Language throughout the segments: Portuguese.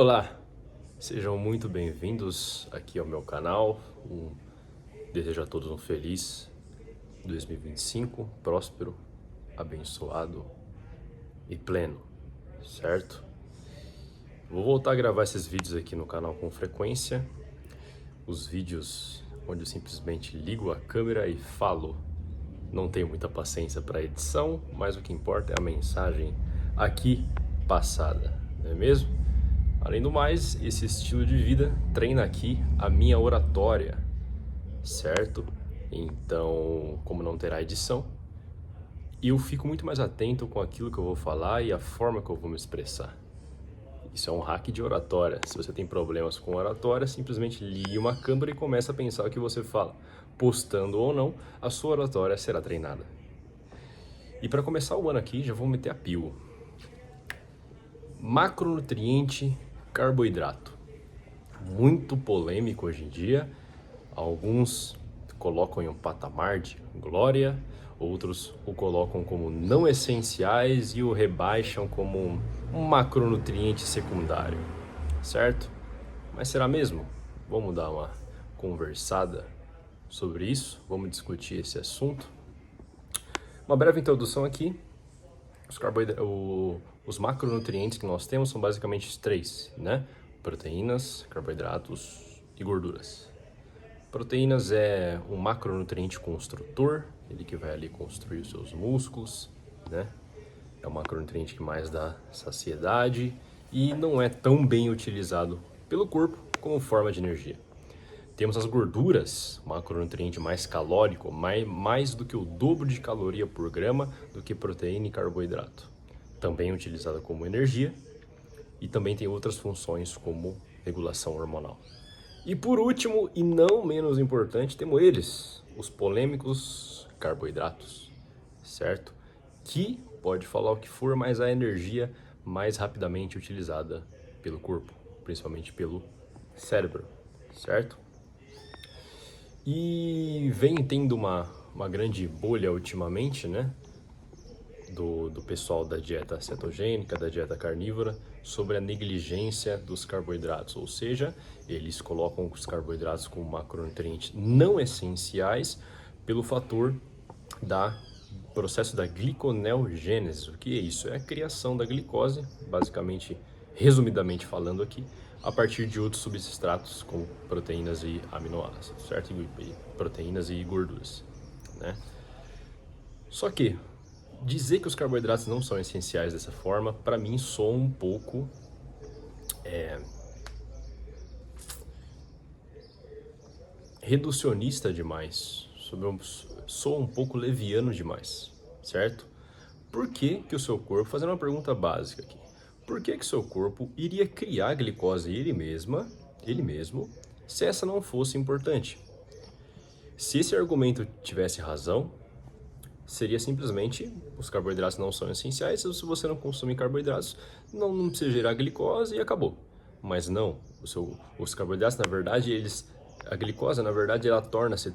Olá, sejam muito bem-vindos aqui ao meu canal. Desejo a todos um feliz 2025, próspero, abençoado e pleno, certo? Vou voltar a gravar esses vídeos aqui no canal com frequência. Os vídeos onde eu simplesmente ligo a câmera e falo. Não tenho muita paciência para edição, mas o que importa é a mensagem aqui passada, não é mesmo? Além do mais, esse estilo de vida treina aqui a minha oratória, certo? Então, como não terá edição, eu fico muito mais atento com aquilo que eu vou falar e a forma que eu vou me expressar. Isso é um hack de oratória. Se você tem problemas com oratória, simplesmente ligue uma câmera e comece a pensar o que você fala. Postando ou não, a sua oratória será treinada. E para começar o ano aqui, já vou meter a pio. Macronutriente, carboidrato. Muito polêmico hoje em dia. Alguns colocam em um patamar de glória, outros o colocam como não essenciais e o rebaixam como um macronutriente secundário, certo? Mas será mesmo? Vamos dar uma conversada sobre isso, vamos discutir esse assunto. Uma breve introdução aqui. Os macronutrientes que nós temos são basicamente três, né? Proteínas, carboidratos e gorduras. Proteínas é um macronutriente construtor, ele que vai ali construir os seus músculos, né? É o macronutriente que mais dá saciedade e não é tão bem utilizado pelo corpo como forma de energia. Temos as gorduras, macronutriente mais calórico, mais do que o dobro de caloria por grama do que proteína e carboidrato. Também utilizada como energia e também tem outras funções como regulação hormonal. E por último, e não menos importante, temos eles, os polêmicos carboidratos, certo? Que pode falar o que for, mas a energia mais rapidamente utilizada pelo corpo, principalmente pelo cérebro, certo? E vem tendo uma grande bolha ultimamente, né? Do pessoal da dieta cetogênica, da dieta carnívora, sobre a negligência dos carboidratos, ou seja, eles colocam os carboidratos como macronutrientes não essenciais pelo fator da processo da gliconeogênese. O que é isso? É a criação da glicose, basicamente, resumidamente falando aqui, a partir de outros substratos como proteínas e aminoácidos, certo? E proteínas e gorduras, né? Só que dizer que os carboidratos não são essenciais dessa forma, para mim, soa um pouco reducionista demais, soa um pouco leviano demais, certo? Por que que o seu corpo, fazendo uma pergunta básica aqui, por que que seu corpo iria criar glicose ele mesmo, se essa não fosse importante? Se esse argumento tivesse razão, seria simplesmente os carboidratos não são essenciais, se você não consumir carboidratos, não precisa gerar glicose e acabou. Mas não, os carboidratos, na verdade, a glicose, na verdade, ela torna-se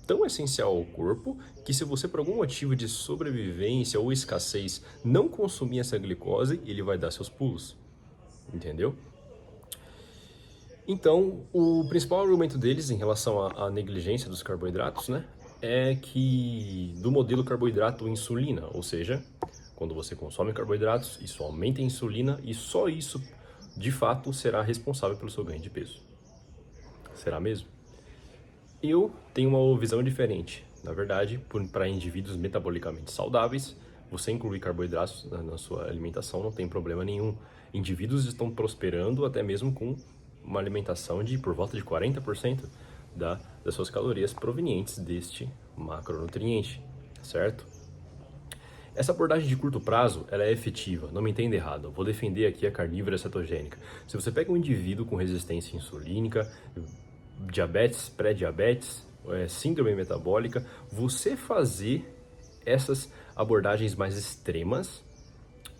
tão essencial ao corpo que se você, por algum motivo de sobrevivência ou escassez, não consumir essa glicose, ele vai dar seus pulos, entendeu? Então, o principal argumento deles em relação à negligência dos carboidratos, né, é que do modelo carboidrato-insulina, ou seja, quando você consome carboidratos, isso aumenta a insulina e só isso, de fato, será responsável pelo seu ganho de peso. Será mesmo? Eu tenho uma visão diferente. Na verdade, para indivíduos metabolicamente saudáveis, você incluir carboidratos na sua alimentação não tem problema nenhum. Indivíduos estão prosperando até mesmo com uma alimentação de por volta de 40% das suas calorias provenientes deste macronutriente, certo? Essa abordagem de curto prazo, ela é efetiva, não me entenda errado, eu vou defender aqui a carnívora cetogênica. Se você pega um indivíduo com resistência insulínica, diabetes, pré-diabetes, síndrome metabólica, você fazer essas abordagens mais extremas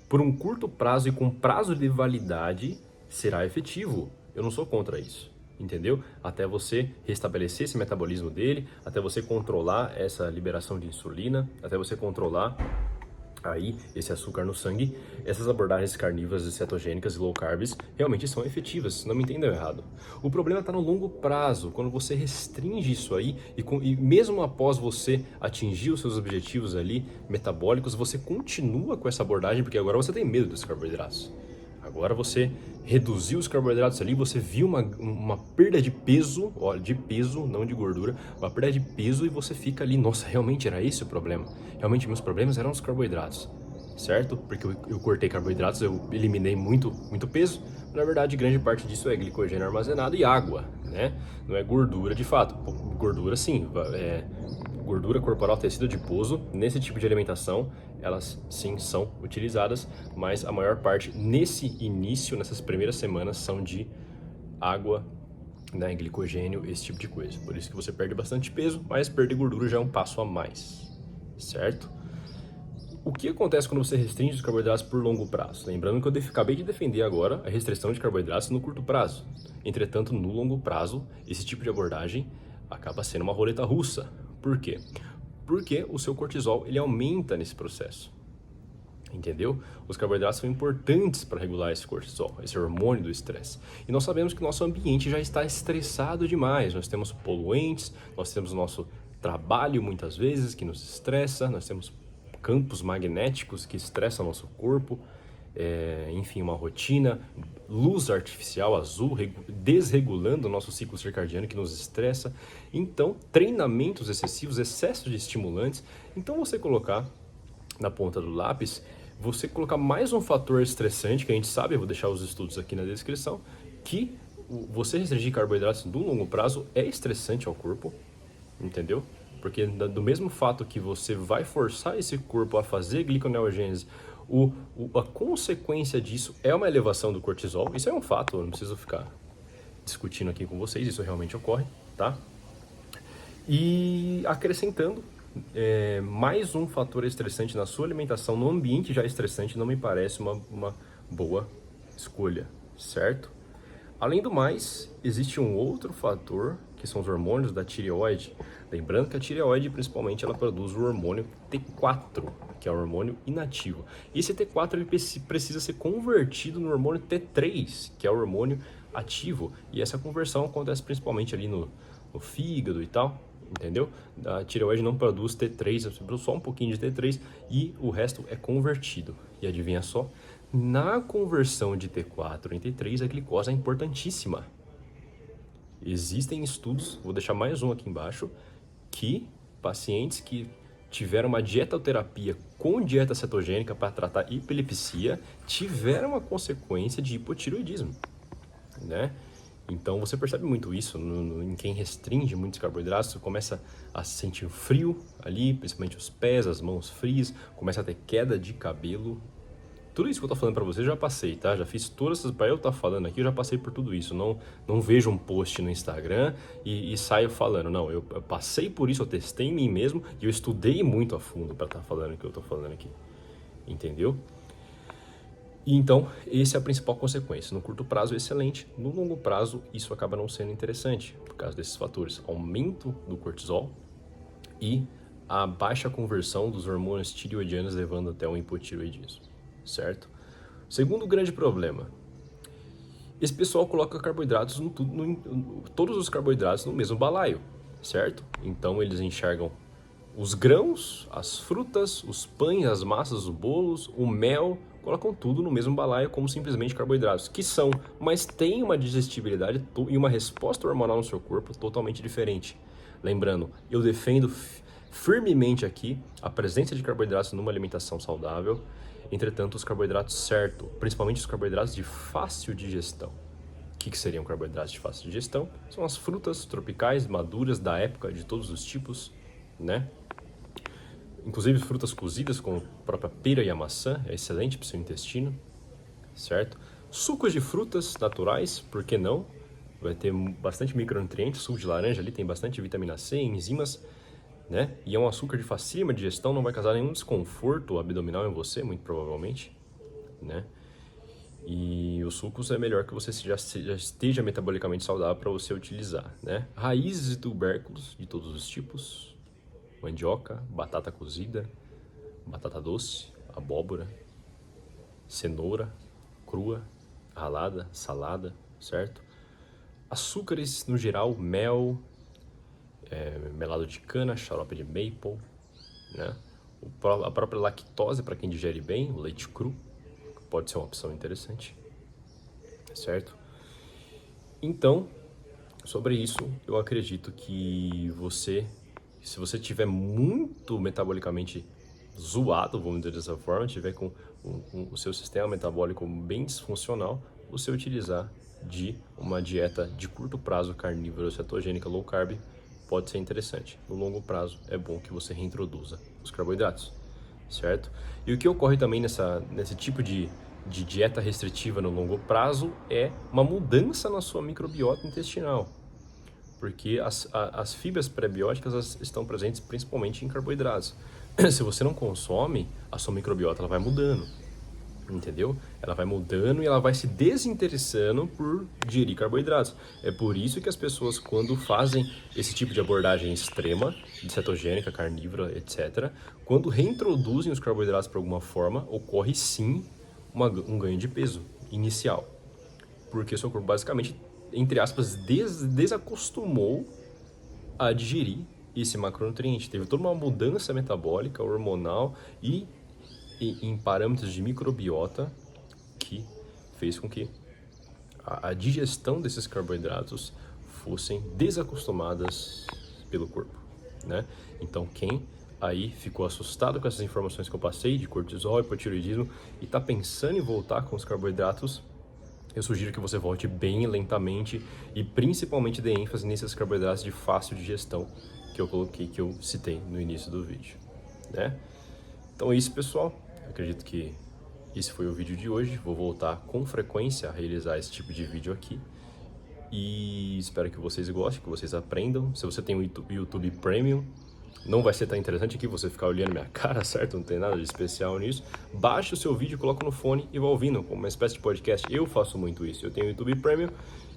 por um curto prazo e com prazo de validade será efetivo. Eu não sou contra isso, entendeu? Até você restabelecer esse metabolismo dele, até você controlar essa liberação de insulina, até você controlar aí esse açúcar no sangue, essas abordagens carnívoras e cetogênicas e low carbs realmente são efetivas, não me entendam errado. O problema está no longo prazo, quando você restringe isso aí e mesmo após você atingir os seus objetivos ali metabólicos, você continua com essa abordagem porque agora você tem medo dos carboidratos. Agora você reduziu os carboidratos ali, você viu uma perda de peso, olha, de peso, não de gordura, uma perda de peso e você fica ali, nossa, realmente era esse o problema? Realmente meus problemas eram os carboidratos, certo? Porque eu cortei carboidratos, eu eliminei muito peso, mas na verdade grande parte disso é glicogênio armazenado e água, né? Não é gordura de fato, gordura sim, gordura corporal, tecido adiposo, nesse tipo de alimentação, elas sim são utilizadas, mas a maior parte nesse início, nessas primeiras semanas, são de água, né, glicogênio, esse tipo de coisa. Por isso que você perde bastante peso, mas perder gordura já é um passo a mais, certo? O que acontece quando você restringe os carboidratos por longo prazo? Lembrando que eu acabei de defender agora a restrição de carboidratos no curto prazo. Entretanto, no longo prazo, esse tipo de abordagem acaba sendo uma roleta russa. Por quê? Porque o seu cortisol ele aumenta nesse processo. Entendeu? Os carboidratos são importantes para regular esse cortisol, esse hormônio do estresse. E nós sabemos que o nosso ambiente já está estressado demais. Nós temos poluentes, nós temos o nosso trabalho muitas vezes que nos estressa, nós temos campos magnéticos que estressam o nosso corpo, enfim, uma rotina, luz artificial azul desregulando o nosso ciclo circadiano que nos estressa. Então, treinamentos excessivos, excesso de estimulantes. Então, você colocar na ponta do lápis, você colocar mais um fator estressante, que a gente sabe, eu vou deixar os estudos aqui na descrição, que você restringir carboidratos no longo prazo é estressante ao corpo, entendeu? Porque do mesmo fato que você vai forçar esse corpo a fazer gliconeogênese, a consequência disso é uma elevação do cortisol. Isso é um fato, eu não preciso ficar discutindo aqui com vocês, isso realmente ocorre, tá? E acrescentando, mais um fator estressante na sua alimentação, no ambiente já estressante, não me parece uma boa escolha, certo? Além do mais, existe um outro fator, que são os hormônios da tireoide. Lembrando que a tireoide, principalmente, ela produz o hormônio T4, que é o hormônio inativo. E esse T4 ele precisa ser convertido no hormônio T3, que é o hormônio ativo. E essa conversão acontece principalmente ali no fígado e tal, entendeu? A tireoide não produz T3, produz só um pouquinho de T3 e o resto é convertido. E adivinha só? Na conversão de T4 em T3, a glicose é importantíssima. Existem estudos, vou deixar mais um aqui embaixo, que pacientes que tiveram uma dietoterapia com dieta cetogênica para tratar epilepsia tiveram a consequência de hipotireoidismo, né? Então você percebe muito isso em quem restringe muitos carboidratos, você começa a sentir frio ali, principalmente os pés, as mãos frias, começa a ter queda de cabelo. Tudo isso que eu tô falando para você eu já passei, tá? Já fiz todas essas, para eu estar falando aqui, eu já passei por tudo isso. Não vejo um post no Instagram e saio falando. Não, eu passei por isso, eu testei em mim mesmo e eu estudei muito a fundo para estar falando o que eu tô falando aqui. Entendeu? E então, essa é a principal consequência. No curto prazo, excelente. No longo prazo, isso acaba não sendo interessante, por causa desses fatores. Aumento do cortisol e a baixa conversão dos hormônios tireoidianos, levando até o hipotireoidismo, certo? Segundo grande problema, esse pessoal coloca carboidratos, todos os carboidratos no mesmo balaio, certo? Então, eles enxergam os grãos, as frutas, os pães, as massas, os bolos, o mel, colocam tudo no mesmo balaio como simplesmente carboidratos, que são, mas tem uma digestibilidade e uma resposta hormonal no seu corpo totalmente diferente. Lembrando, eu defendo firmemente aqui a presença de carboidratos numa alimentação saudável, entretanto os carboidratos certos, principalmente os carboidratos de fácil digestão. O que seriam carboidratos de fácil digestão? São as frutas tropicais, maduras, da época, de todos os tipos, né? Inclusive frutas cozidas, como a própria pera e a maçã, é excelente para o seu intestino, certo? Sucos de frutas naturais, por que não? Vai ter bastante micronutrientes, suco de laranja ali tem bastante vitamina C, enzimas, né? E é um açúcar de facílima digestão, não vai causar nenhum desconforto abdominal em você, muito provavelmente, né? E os sucos é melhor que você já esteja metabolicamente saudável para você utilizar, né? Raízes e tubérculos de todos os tipos, mandioca, batata cozida, batata doce, abóbora, cenoura, crua, ralada, salada, certo? Açúcares no geral, mel, melado de cana, xarope de maple, né? A própria lactose para quem digere bem, o leite cru, pode ser uma opção interessante, certo? Então, sobre isso, eu acredito que se você tiver muito metabolicamente zoado, vamos dizer dessa forma, tiver com o seu sistema metabólico bem disfuncional, você utilizar de uma dieta de curto prazo carnívora cetogênica low carb pode ser interessante. No longo prazo é bom que você reintroduza os carboidratos, certo? E o que ocorre também nesse tipo de dieta restritiva no longo prazo é uma mudança na sua microbiota intestinal, porque as fibras pré-bióticas estão presentes principalmente em carboidratos. Se você não consome, a sua microbiota ela vai mudando, entendeu? Ela vai mudando e ela vai se desinteressando por digerir carboidratos. É por isso que as pessoas, quando fazem esse tipo de abordagem extrema, de cetogênica, carnívora, etc., quando reintroduzem os carboidratos por alguma forma, ocorre sim um ganho de peso inicial. Porque o seu corpo basicamente, entre aspas, desacostumou a digerir esse macronutriente. Teve toda uma mudança metabólica, hormonal e em parâmetros de microbiota que fez com que a digestão desses carboidratos fossem desacostumadas pelo corpo, né? Então quem aí ficou assustado com essas informações que eu passei de cortisol, hipotireoidismo e está pensando em voltar com os carboidratos, eu sugiro que você volte bem lentamente e principalmente dê ênfase nesses carboidratos de fácil digestão que eu coloquei, que eu citei no início do vídeo, né? Então é isso, pessoal. Eu acredito que esse foi o vídeo de hoje. Vou voltar com frequência a realizar esse tipo de vídeo aqui. E espero que vocês gostem, que vocês aprendam. Se você tem o YouTube Premium, não vai ser tão interessante aqui você ficar olhando minha cara, certo? Não tem nada de especial nisso. Baixe o seu vídeo, coloca no fone e vá ouvindo, como uma espécie de podcast. Eu faço muito isso. Eu tenho o YouTube Premium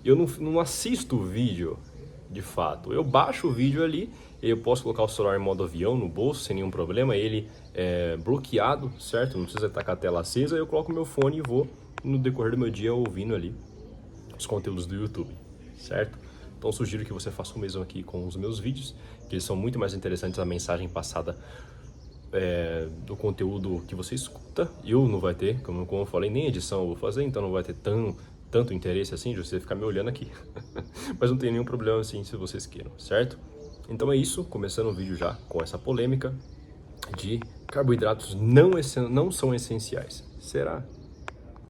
e eu não assisto o vídeo de fato. Eu baixo o vídeo ali, eu posso colocar o celular em modo avião no bolso sem nenhum problema, ele é bloqueado, certo? Não precisa estar com a tela acesa, eu coloco meu fone e vou no decorrer do meu dia ouvindo ali os conteúdos do YouTube, certo? Então sugiro que você faça o mesmo aqui com os meus vídeos, que eles são muito mais interessantes, a mensagem passada do conteúdo que você escuta. Eu não vai ter, como eu falei, nem edição eu vou fazer, então não vai ter tanto interesse assim de você ficar me olhando aqui. Mas não tem nenhum problema assim se vocês queiram, certo? Então é isso, começando o vídeo já com essa polêmica de carboidratos não são essenciais. Será?